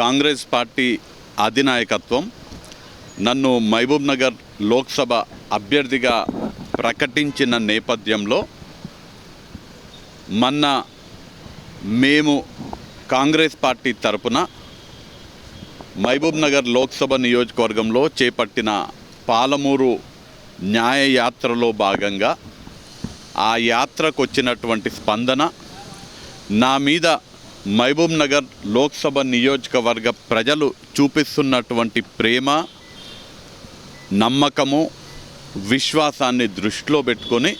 Congress party అధినాయకత్వం నన్ను మహబూబ్ నగర్ లోక్సభ అభ్యర్థిగా ప్రకటించిన నేపథ్యంలో మొన్న మేము కాంగ్రెస్ పార్టీ తరపున మహబూబ్ నగర్ లోక్సభ నియోజకవర్గంలో చేపట్టిన పాలమూరు న్యాయ యాత్రలో భాగంగా ఆ యాత్రకు వచ్చినటువంటి స్పందన నా మీద మహబూబ్ నగర్ లోక్సభ నియోజకవర్గ ప్రజలు చూపిస్తున్నటువంటి ప్రేమ, నమ్మకము, విశ్వాసాన్ని దృష్టిలో పెట్టుకొని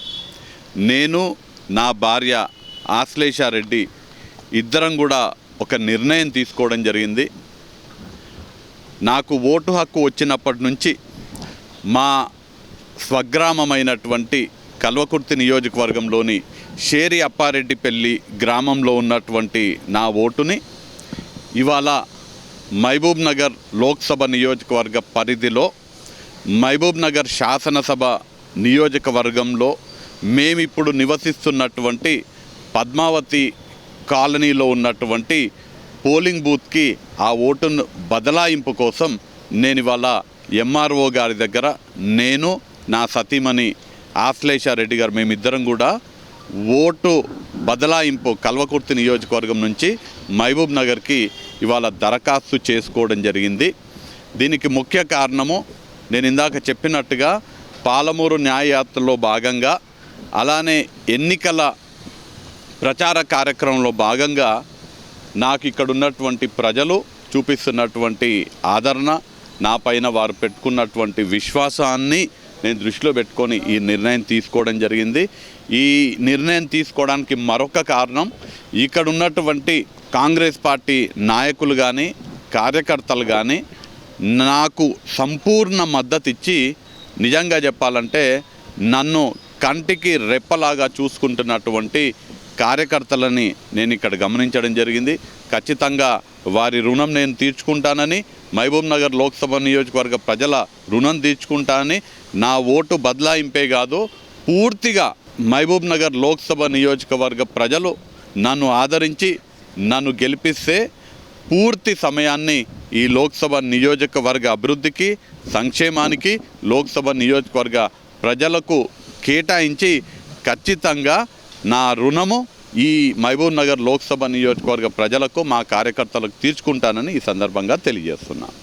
నేను, నా భార్య ఆశ్లేషారెడ్డి ఇద్దరం కూడా ఒక నిర్ణయం తీసుకోవడం జరిగింది. నాకు ఓటు హక్కు వచ్చినప్పటి నుంచి మా స్వగ్రామమైనటువంటి కల్వకుర్తి నియోజకవర్గంలోని షేరి అప్పారెడ్డిపల్లి గ్రామంలో ఉన్నటువంటి నా ఓటుని ఇవాళ మహబూబ్ నగర్ లోక్సభ నియోజకవర్గ పరిధిలో మహబూబ్ నగర్ శాసనసభ నియోజకవర్గంలో మేమిప్పుడు నివసిస్తున్నటువంటి పద్మావతి కాలనీలో ఉన్నటువంటి పోలింగ్ బూత్కి ఆ ఓటును బదలాయింపు కోసం నేను ఇవాళ ఎంఆర్ఓ గారి దగ్గర నేను, నా సతీమణి ఆశ్లేషారెడ్డి గారు మేమిద్దరం కూడా ఓటు బదలాయింపు కల్వకుర్తి నియోజకవర్గం నుంచి మహబూబ్ నగర్కి ఇవాళ దరఖాస్తు చేసుకోవడం జరిగింది. దీనికి ముఖ్య కారణము నేను ఇందాక చెప్పినట్టుగా పాలమూరు న్యాయయాత్రలో భాగంగా అలానే ఎన్నికల ప్రచార కార్యక్రమంలో భాగంగా నాకు ఇక్కడ ఉన్నటువంటి ప్రజలు చూపిస్తున్నటువంటి ఆదరణ, నా పైన వారు పెట్టుకున్నటువంటి విశ్వాసాన్ని నేను దృష్టిలో పెట్టుకొని ఈ నిర్ణయం తీసుకోవడం జరిగింది. ఈ నిర్ణయం తీసుకోవడానికి మరొక కారణం ఇక్కడ ఉన్నటువంటి కాంగ్రెస్ పార్టీ నాయకులు కానీ కార్యకర్తలు కానీ నాకు సంపూర్ణ మద్దతు ఇచ్చి, నిజంగా చెప్పాలంటే నన్ను కంటికి రెప్పలాగా చూసుకుంటున్నటువంటి కార్యకర్తలని నేను ఇక్కడ గమనించడం జరిగింది. ఖచ్చితంగా వారి రుణం నేను తీర్చుకుంటానని, మహబూబ్ నగర్ లోక్సభ నియోజకవర్గ ప్రజల రుణం తీర్చుకుంటానని, నా ఓటు బదలాయింపే కాదు పూర్తిగా మహబూబ్ నగర్ లోక్సభ నియోజకవర్గ ప్రజలు నన్ను ఆదరించి నన్ను గెలిపిస్తే పూర్తి సమయాన్ని ఈ లోక్సభ నియోజకవర్గ అభివృద్ధికి, సంక్షేమానికి, లోక్సభ నియోజకవర్గ ప్రజలకు కేటాయించి ఖచ్చితంగా నా రుణము ఈ మహబూబ్ నగర్ లోక్సభ నియోజకవర్గ ప్రజలకు, మా కార్యకర్తలకు తీర్చుకుంటానని ఈ సందర్భంగా తెలియజేస్తున్నాను.